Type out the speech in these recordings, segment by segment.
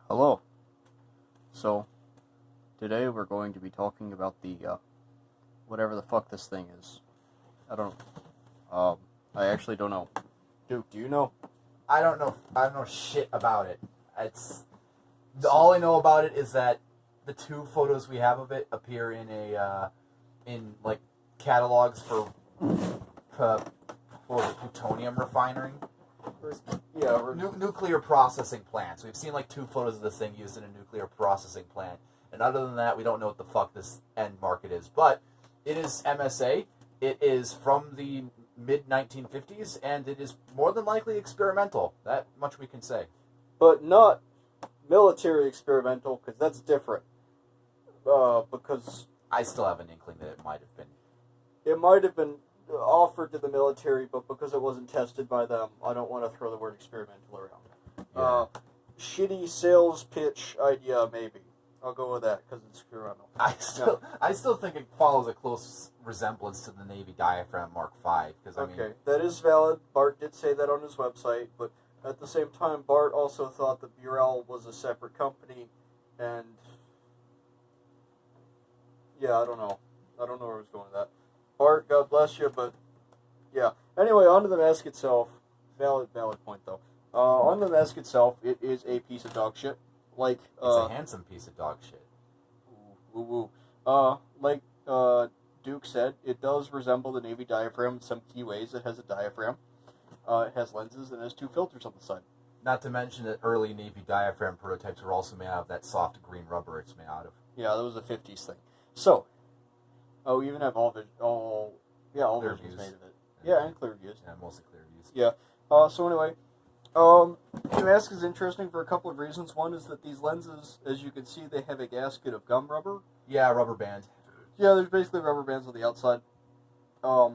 Hello. So, today we're going to be talking about the, whatever the fuck this thing is. I don't, I actually don't know. Duke, do you know? I don't know. I don't know shit about it. All I know about it is that the two photos we have of it appear in like catalogs for plutonium refinery. Yeah, Nuclear processing plants. We've seen like two photos of this thing used in a nuclear processing plant, and other than that, we don't know what the fuck this end market is. But it is MSA. It is from the mid 1950s, and it is more than likely experimental. That much we can say. but not military experimental, because that's different. Because I still have an inkling that it might have been. it might have been offered to the military, but because it wasn't tested by them, I don't want to throw the word experimental around. Yeah. Shitty sales pitch idea, maybe. I'll go with that, because it's experimental. I still think it follows a close resemblance to the Navy Diaphragm Mark V. Okay, that is valid. Bart did say that on his website, but at the same time, Bart also thought that Burrell was a separate company, and yeah, I don't know where I was going with that. Bart, God bless you, but yeah. Anyway, onto the mask itself. Valid point though. On the mask itself, it is a piece of dog shit. Like it's a handsome piece of dog shit. Woo. Like Duke said, it does resemble the Navy diaphragm in some key ways. It has a diaphragm. It has lenses and it has two filters on the side. Not to mention that early Navy Diaphragm prototypes were also made out of that soft green rubber it's made out of. Yeah, that was a 50s thing. So, we even have all versions made of it. Yeah, and clear views. Yeah, mostly clear views. Yeah. So anyway, the mask is interesting for a couple of reasons. One is that these lenses, as you can see, they have a gasket of gum rubber. Yeah, rubber band. Yeah, there's basically rubber bands on the outside. I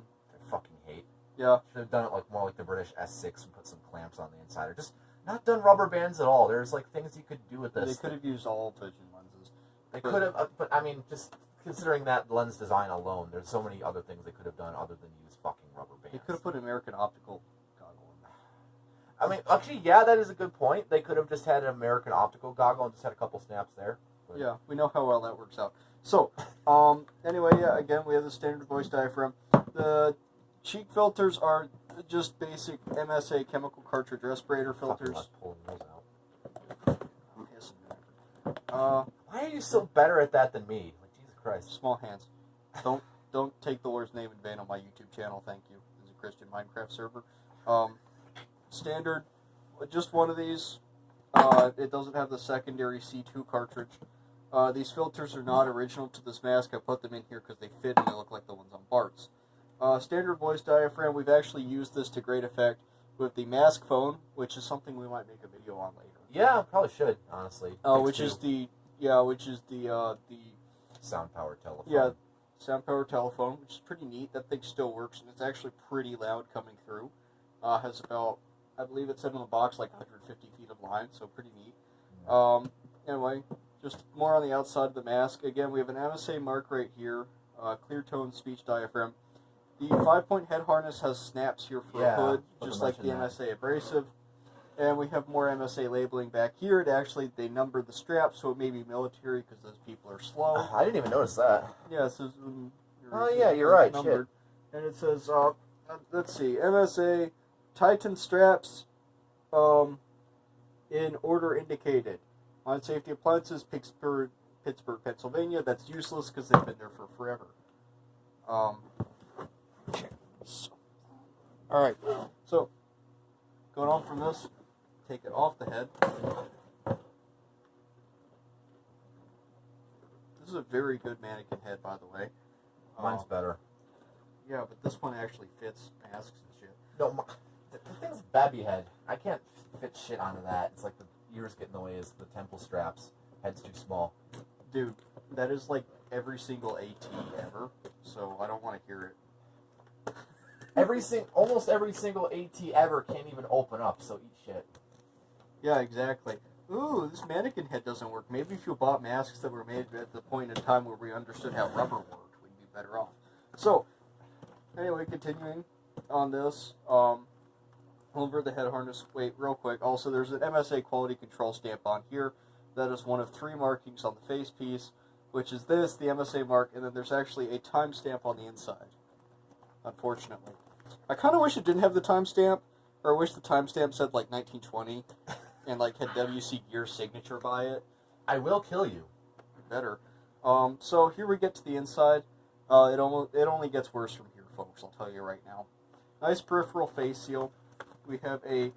fucking hate. Yeah. Should have done it like more like the British S6 and put some clamps on the inside, or just not done rubber bands at all. There's like things you could do with this. They could have used all vision lenses. They could have, but I mean, just considering that lens design alone, there's so many other things they could have done other than use fucking rubber bands. They could have put American Optical goggle in there. I mean, actually, yeah, that is a good point. They could have just had an American Optical goggle and just had a couple snaps there. But... Yeah, we know how well that works out. So, anyway, yeah, again, we have the standard voice diaphragm. The cheek filters are just basic MSA chemical cartridge respirator filters. Pulling those out. Yes. Why are you so better at that than me? Like, Jesus Christ. Small hands. Don't take the Lord's name in vain on my YouTube channel, thank you. This is a Christian Minecraft server. Standard, just one of these. It doesn't have the secondary C2 cartridge. These filters are not original to this mask. I put them in here because they fit and they look like the ones on Bart's. Standard voice diaphragm, we've actually used this to great effect with the mask phone, which is something we might make a video on later. Yeah, probably should, honestly. Which is the sound power telephone. Yeah, sound power telephone, which is pretty neat. That thing still works, and it's actually pretty loud coming through. Has about, I believe it said on the box, like 150 feet of line, so pretty neat. Anyway, just more on the outside of the mask. Again, we have an MSA mark right here, clear tone speech diaphragm. The 5-point head harness has snaps here for a hood, just like the MSA abrasive. And we have more MSA labeling back here. They number the straps, so it may be military because those people are slow. I didn't even notice that. Yeah, it says... you're right, numbered. Shit. And it says, let's see, MSA Titan straps in order indicated. On Safety Appliances, Pittsburgh, Pennsylvania. That's useless because they've been there for forever. Alright, so, going on from this, take it off the head. This is a very good mannequin head, by the way. Mine's better. Yeah, but this one actually fits masks and shit. No, the thing's a babby head. I can't fit shit onto that. It's like the ears get in the way as the temple straps. Head's too small. Dude, that is like every single AT ever, so I don't want to hear it. Almost every single AT ever can't even open up, so eat shit. Yeah, exactly. Ooh, this mannequin head doesn't work. Maybe if you bought masks that were made at the point in time where we understood how rubber worked, we'd be better off. So, anyway, continuing on this, over the head harness, wait, real quick, also there's an MSA quality control stamp on here. That is one of 3 markings on the face piece, which is this, the MSA mark, and then there's actually a timestamp on the inside. Unfortunately. I kind of wish it didn't have the timestamp, or I wish the timestamp said, like, 1920, and, like, had WC Gear's signature by it. I will kill you. Better. So here we get to the inside. It only gets worse from here, folks, I'll tell you right now. Nice peripheral face seal. We have a...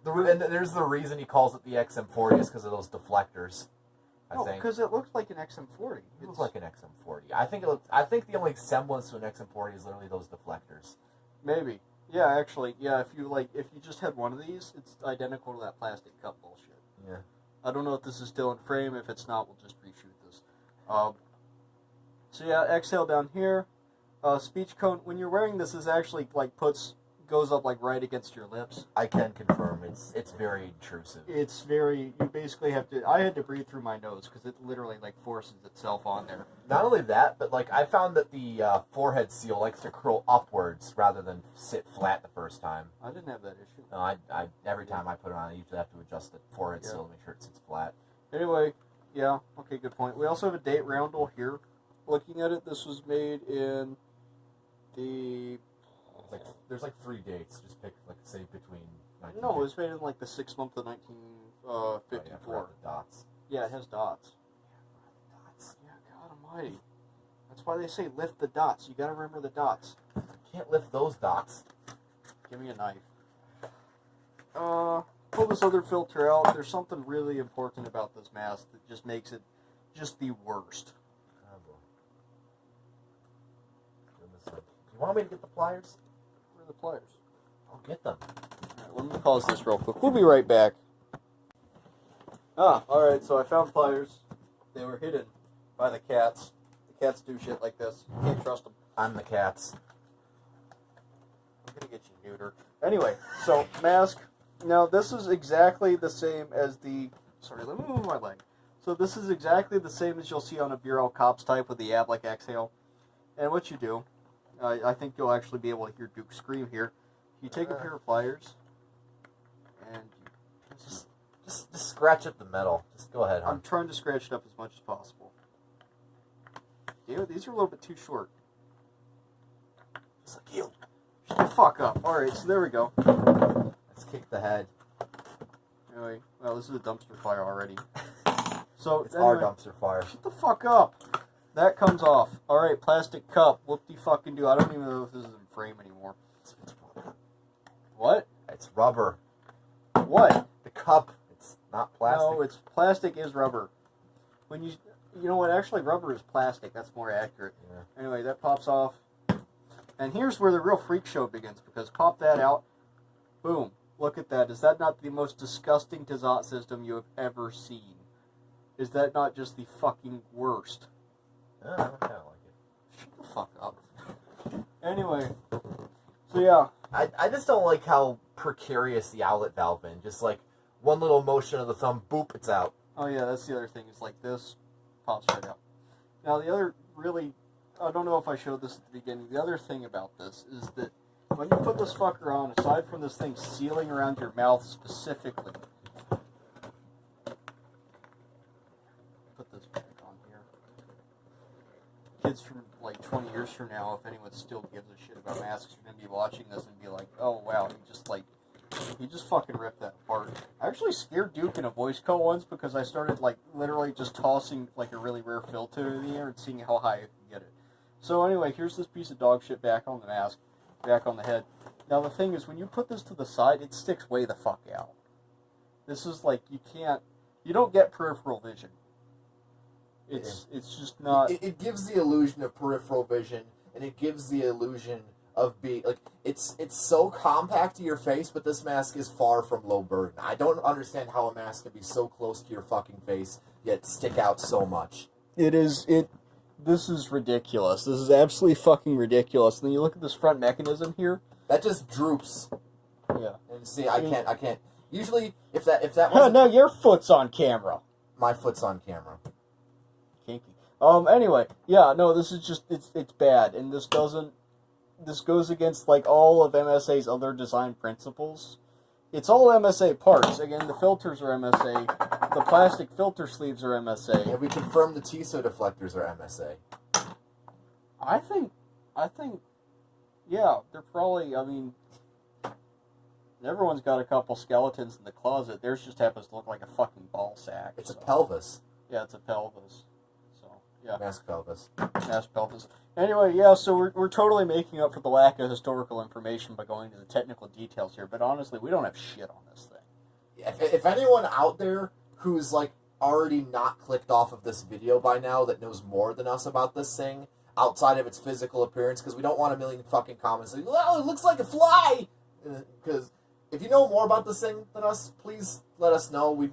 And there's the reason he calls it the XM40 is because of those deflectors. I think because it looks like an XM40. It looks like an XM40. I think the only semblance to an XM40 is literally those deflectors. Maybe. Yeah, actually, yeah. If you just had one of these, it's identical to that plastic cup bullshit. Yeah. I don't know if this is still in frame. If it's not, we'll just reshoot this. So yeah, exhale down here. Speech cone. When you're wearing this, is actually like goes up like right against your lips. I can confirm it's very intrusive. It's very, you basically have to, I had to breathe through my nose because it literally like forces itself on there. Not only that, but like I found that the forehead seal likes to curl upwards rather than sit flat the first time. I didn't have that issue. No, I every time I put it on, I usually have to adjust the forehead seal to make sure it sits flat. Anyway, yeah, okay, good point. We also have a date roundel here. Looking at it, this was made in the... There's like 3 dates. Just pick, like, say, between... No, it was made in, like, the 6th month of 1954. Oh, yeah, the dots. Yeah, it has dots. Dots. Yeah, God almighty. That's why they say lift the dots. You gotta remember the dots. Can't lift those dots. Give me a knife. Pull this other filter out. There's something really important about this mask that just makes it just the worst. You want me to get the pliers? Where are the pliers? I'll get them. Alright, let me pause this real quick. We'll be right back. Alright, so I found pliers. They were hidden by the cats. The cats do shit like this. You can't trust them. I'm the cats. I'm gonna get you neutered. Anyway, so, mask. Now, this is exactly the same as the... Sorry, let me move my leg. So this is exactly the same as you'll see on a Bureau Cops type with the Ablik exhale. And what you do... I think you'll actually be able to hear Duke scream here. You take a pair of pliers, and you just scratch up the metal. Just go ahead, I'm trying to scratch it up as much as possible. Damn it, these are a little bit too short. Just like you. Shut the fuck up. Alright, so there we go. Let's kick the head. Anyway, well, this is a dumpster fire already. So it's our dumpster fire. Shut the fuck up. That comes off. Alright, plastic cup. Whoop-de-fucking-do. I don't even know if this is in frame anymore. It's rubber. What? It's rubber. What? The cup. It's not plastic. No, it's plastic is rubber. When you know what? Actually, rubber is plastic. That's more accurate. Yeah. Anyway, that pops off. And here's where the real freak show begins, because pop that out. Boom. Look at that. Is that not the most disgusting Tazat system you have ever seen? Is that not just the fucking worst? I kind of like it. Shut the fuck up. Anyway, so yeah. I just don't like how precarious the outlet valve is. Just like one little motion of the thumb, boop, it's out. Oh yeah, that's the other thing. It's like this, pops right out. Now the other really, I don't know if I showed this at the beginning, the other thing about this is that when you put this fucker on, aside from this thing sealing around your mouth specifically, put this back on here. Kids from like 20 years from now, if anyone still gives a shit about masks, are going to be watching this and be like, oh wow, he just fucking ripped that apart. I actually scared Duke in a voice call once because I started like literally just tossing like a really rare filter in the air and seeing how high I could get it. So anyway, here's this piece of dog shit back on the mask, back on the head. Now the thing is, when you put this to the side, it sticks way the fuck out. This is like, you don't get peripheral vision. It's just not... It gives the illusion of peripheral vision, and it gives the illusion of being... Like, it's so compact to your face, but this mask is far from low burden. I don't understand how a mask can be so close to your fucking face, yet stick out so much. This is ridiculous. This is absolutely fucking ridiculous. And then you look at this front mechanism here. That just droops. Yeah. And see, I can't. Usually, if that wasn't... No, your foot's on camera. My foot's on camera. Kinky. Anyway, yeah, no, this is just, it's bad. And this goes against, like, all of MSA's other design principles. It's all MSA parts. Again, the filters are MSA. The plastic filter sleeves are MSA. Have we confirmed the TISO deflectors are MSA? I think, yeah, they're probably, I mean, everyone's got a couple skeletons in the closet. Theirs just happens to look like a fucking ball sack. It's a pelvis. Yeah, it's a pelvis. So, yeah. Mask pelvis. Mask pelvis. Anyway, yeah, so we're totally making up for the lack of historical information by going into the technical details here, but honestly, we don't have shit on this thing. If anyone out there who's, like, already not clicked off of this video by now that knows more than us about this thing, outside of its physical appearance, because we don't want a million fucking comments saying, well, it looks like a fly! Because if you know more about this thing than us, please let us know. We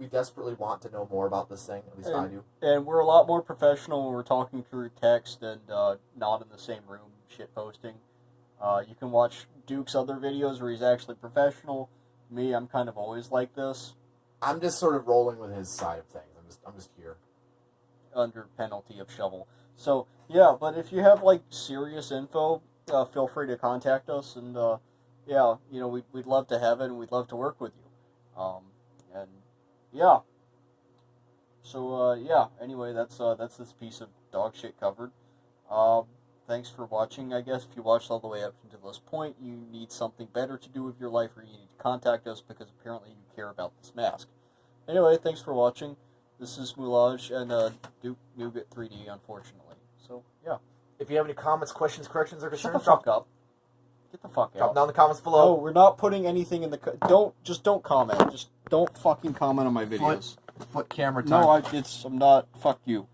desperately want to know more about this thing, at least I do. And we're a lot more professional when we're talking through text and not in the same room shit posting. You can watch Duke's other videos where he's actually professional. Me, I'm kind of always like this. I'm just sort of rolling with his side of things. I'm just here. Under penalty of shovel. So, yeah, but if you have, like, serious info, feel free to contact us, and, yeah, you know, we'd love to have it, and we'd love to work with you. And, yeah. So, yeah, anyway, that's this piece of dog shit covered. Thanks for watching, I guess. If you watched all the way up to this point, you need something better to do with your life, or you need to contact us, because apparently you care about this mask. Anyway, thanks for watching. This is Moulage and Duke Nougat 3D, unfortunately. So, yeah. If you have any comments, questions, corrections, or concerns, Shut the fuck up. Get the fuck out. Drop down in the comments below. No, we're not putting anything in the... don't comment. Just don't fucking comment on my videos. Foot camera time. No, I'm not... Fuck you.